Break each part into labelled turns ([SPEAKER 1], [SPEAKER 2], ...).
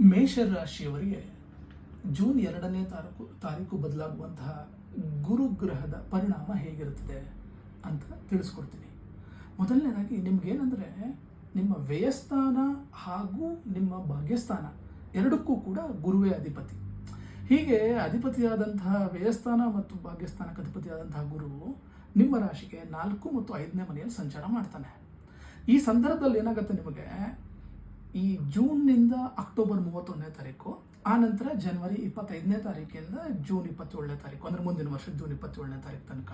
[SPEAKER 1] ಮೇಷರಾಶಿಯವರಿಗೆ June 2ನೇ ತಾರೀಕು ಬದಲಾಗುವಂತಹ ಗುರುಗ್ರಹದ ಪರಿಣಾಮ ಹೇಗಿರುತ್ತದೆ ಅಂತ ತಿಳಿಸ್ಕೊಡ್ತೀನಿ. ಮೊದಲನೇದಾಗಿ ನಿಮ್ಗೇನೆಂದರೆ, ನಿಮ್ಮ ವ್ಯಯಸ್ಥಾನ ಹಾಗೂ ನಿಮ್ಮ ಭಾಗ್ಯಸ್ಥಾನ ಎರಡಕ್ಕೂ ಕೂಡ ಗುರುವೇ ಅಧಿಪತಿ. ಹೀಗೆ ಅಧಿಪತಿಯಾದಂತಹ ವ್ಯಯಸ್ಥಾನ ಮತ್ತು ಭಾಗ್ಯಸ್ಥಾನಕ್ಕೆ ಅಧಿಪತಿಯಾದಂತಹ ಗುರು ನಿಮ್ಮ ರಾಶಿಗೆ 4 ಮತ್ತು 5ನೇ ಮನೆಯಲ್ಲಿ ಸಂಚಾರ ಮಾಡ್ತಾನೆ. ಈ ಸಂದರ್ಭದಲ್ಲಿ ಏನಾಗುತ್ತೆ, ನಿಮಗೆ ಈ ಜೂನ್ನಿಂದ ಅಕ್ಟೋಬರ್ 31ನೇ ತಾರೀಕು, ಆ ನಂತರ ಜನವರಿ 25ನೇ ತಾರೀಕಿಂದ ಜೂನ್ 27ನೇ ತಾರೀಕು, ಅಂದರೆ ಮುಂದಿನ ವರ್ಷ ಜೂನ್ 27ನೇ ತಾರೀಕು ತನಕ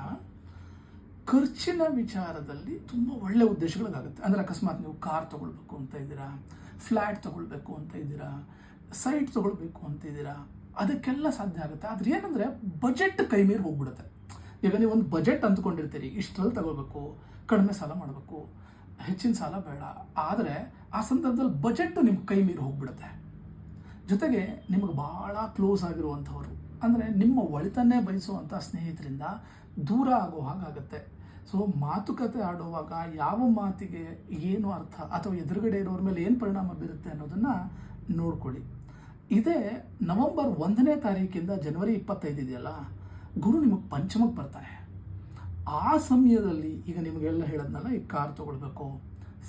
[SPEAKER 1] ಖರ್ಚಿನ ವಿಚಾರದಲ್ಲಿ ತುಂಬ ಒಳ್ಳೆ ಉದ್ದೇಶಗಳಿಗಾಗುತ್ತೆ. ಅಂದರೆ ಅಕಸ್ಮಾತ್ ನೀವು ಕಾರ್ ತೊಗೊಳ್ಬೇಕು ಅಂತ ಇದ್ದೀರಾ, ಫ್ಲ್ಯಾಟ್ ತೊಗೊಳ್ಬೇಕು ಅಂತ ಇದ್ದೀರಾ, ಸೈಟ್ ತೊಗೊಳ್ಬೇಕು ಅಂತ ಇದ್ದೀರಾ, ಅದಕ್ಕೆಲ್ಲ ಸಾಧ್ಯ ಆಗುತ್ತೆ. ಆದರೆ ಏನಂದರೆ ಬಜೆಟ್ ಕೈ ಮೀರಿ ಹೋಗ್ಬಿಡುತ್ತೆ. ಈಗ ನೀವು ಒಂದು ಬಜೆಟ್ ಅಂದ್ಕೊಂಡಿರ್ತೀರಿ, ಇಷ್ಟರಲ್ಲಿ ತಗೋಬೇಕು, ಕಡಿಮೆ ಸಾಲ ಮಾಡಬೇಕು, ಹೆಚ್ಚಿನ ಸಾಲ ಬೇಡ. ಆದರೆ ಆ ಸಂದರ್ಭದಲ್ಲಿ ಬಜೆಟ್ಟು ನಿಮ್ಮ ಕೈ ಮೀರಿ ಹೋಗ್ಬಿಡುತ್ತೆ. ಜೊತೆಗೆ ನಿಮಗೆ ಭಾಳ ಕ್ಲೋಸ್ ಆಗಿರುವಂಥವ್ರು, ಅಂದರೆ ನಿಮ್ಮ ಒಳಿತನ್ನೇ ಬಯಸುವಂಥ ಸ್ನೇಹಿತರಿಂದ ದೂರ ಆಗೋ ಹಾಗಾಗುತ್ತೆ. ಸೊ ಮಾತುಕತೆ ಆಡುವಾಗ ಯಾವ ಮಾತಿಗೆ ಏನು ಅರ್ಥ ಅಥವಾ ಎದುರುಗಡೆ ಇರೋರ ಮೇಲೆ ಏನು ಪರಿಣಾಮ ಬೀರುತ್ತೆ ಅನ್ನೋದನ್ನು ನೋಡ್ಕೊಳ್ಳಿ. ಇದೇ ನವೆಂಬರ್ 1ನೇ ತಾರೀಕಿಂದ ಜನವರಿ 25 ಇದೆಯಲ್ಲ, ಗುರು ನಿಮಗೆ ಪಂಚಮಕ್ಕೆ ಬರ್ತಾನೆ. ಆ ಸಮಯದಲ್ಲಿ ಈಗ ನಿಮಗೆಲ್ಲ ಹೇಳೋದ್ನಲ್ಲ, ಈ ಕಾರ್ ತೊಗೊಳ್ಬೇಕು,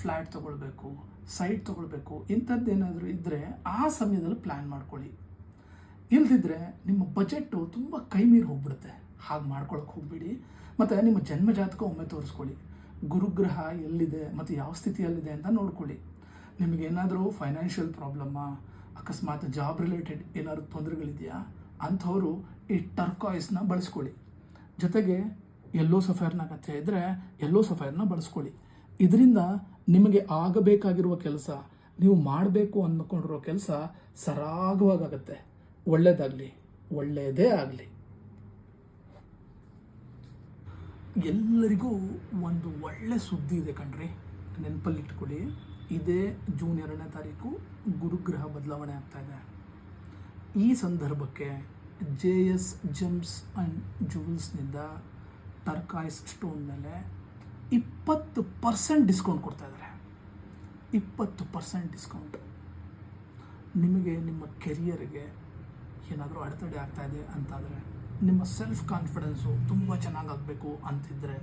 [SPEAKER 1] ಫ್ಲ್ಯಾಟ್ ತೊಗೊಳ್ಬೇಕು, ಸೈಟ್ ತೊಗೊಳ್ಬೇಕು, ಇಂಥದ್ದೇನಾದರೂ ಇದ್ದರೆ ಆ ಸಮಯದಲ್ಲಿ ಪ್ಲ್ಯಾನ್ ಮಾಡ್ಕೊಳ್ಳಿ. ಇಲ್ದಿದ್ರೆ ನಿಮ್ಮ ಬಜೆಟ್ಟು ತುಂಬ ಕೈ ಮೀರಿ ಹೋಗ್ಬಿಡುತ್ತೆ. ಹಾಗೆ ಮಾಡ್ಕೊಳಕ್ಕೆ ಹೋಗ್ಬೇಡಿ. ಮತ್ತು ನಿಮ್ಮ ಜನ್ಮ ಜಾತಕ ಒಮ್ಮೆ ತೋರಿಸ್ಕೊಳ್ಳಿ, ಗುರುಗ್ರಹ ಎಲ್ಲಿದೆ ಮತ್ತು ಯಾವ ಸ್ಥಿತಿಯಲ್ಲಿದೆ ಅಂತ ನೋಡ್ಕೊಳ್ಳಿ. ನಿಮಗೇನಾದರೂ ಫೈನಾನ್ಷಿಯಲ್ ಪ್ರಾಬ್ಲಮ್ಮಾ, ಅಕಸ್ಮಾತ್ ಜಾಬ್ ರಿಲೇಟೆಡ್ ಏನಾದರೂ ತೊಂದರೆಗಳಿದೆಯಾ, ಅಂಥವರು ಈ ಟರ್ಕಾಯ್ಸ್ನ ಬಳಸ್ಕೊಳ್ಳಿ. ಜೊತೆಗೆ ಯೆಲ್ಲೋ ಸಫೈರ್ನ ಅಗತ್ಯ ಇದ್ದರೆ ಯೆಲ್ಲೋ ಸಫೈರ್ನ ಬಳಸ್ಕೊಳ್ಳಿ. ಇದರಿಂದ ನಿಮಗೆ ಆಗಬೇಕಾಗಿರುವ ಕೆಲಸ, ನೀವು ಮಾಡಬೇಕು ಅಂದ್ಕೊಂಡಿರೋ ಕೆಲಸ ಸರಾಗವಾಗತ್ತೆ. ಒಳ್ಳೆಯದಾಗಲಿ, ಒಳ್ಳೆಯದೇ ಆಗಲಿ. ಎಲ್ಲರಿಗೂ ಒಂದು ಒಳ್ಳೆ ಸುದ್ದಿ ಇದೆ ಕಣ್ರಿ, ನೆನಪಲ್ಲಿಟ್ಕೊಳ್ಳಿ. ಇದೇ ಜೂನ್ 2ನೇ ತಾರೀಕು ಗುರುಗ್ರಹ ಬದಲಾವಣೆ ಆಗ್ತಾ ಇದೆ. ಈ ಸಂದರ್ಭಕ್ಕೆ JS ಜೆಮ್ಸ್ ಆ್ಯಂಡ್ ಜುವೆಲ್ಸ್ನಿಂದ ಟರ್ಕಾಯ್ಸ್ ಸ್ಟೋನ್ ಮೇಲೆ 20% ಡಿಸ್ಕೌಂಟ್ ಕೊಡ್ತಾ ಇದ್ದಾರೆ. 20% ಡಿಸ್ಕೌಂಟ್. ನಿಮಗೆ ನಿಮ್ಮ ಕೆರಿಯರ್ಗೆ ಏನಾದರೂ ಅಡೆತಡೆ ಆಗ್ತಾ ಇದೆ ಅಂತಾದರೆ, ನಿಮ್ಮ ಸೆಲ್ಫ್ ಕಾನ್ಫಿಡೆನ್ಸು ತುಂಬ ಚೆನ್ನಾಗಾಗಬೇಕು ಅಂತಿದ್ದರೆ,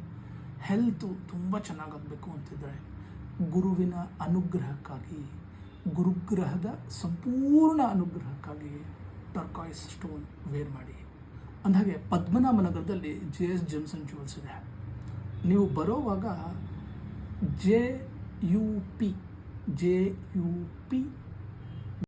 [SPEAKER 1] ಹೆಲ್ತು ತುಂಬ ಚೆನ್ನಾಗಾಗಬೇಕು ಅಂತಿದ್ದರೆ, ಗುರುವಿನ ಅನುಗ್ರಹಕ್ಕಾಗಿ, ಗುರುಗ್ರಹದ ಸಂಪೂರ್ಣ ಅನುಗ್ರಹಕ್ಕಾಗಿ ಟರ್ಕಾಯ್ಸ್ ಸ್ಟೋನ್ ವೇರ್ ಮಾಡಿ. ಅಂದಹಾಗೆ ಪದ್ಮನಾಭನಗರದಲ್ಲಿ JS ಜೆಮ್ಸ್ ಆ್ಯಂಡ್ ಜುವೆಲ್ಸ್ ಇದೆ. ನೀವು ಬರೋವಾಗ JUP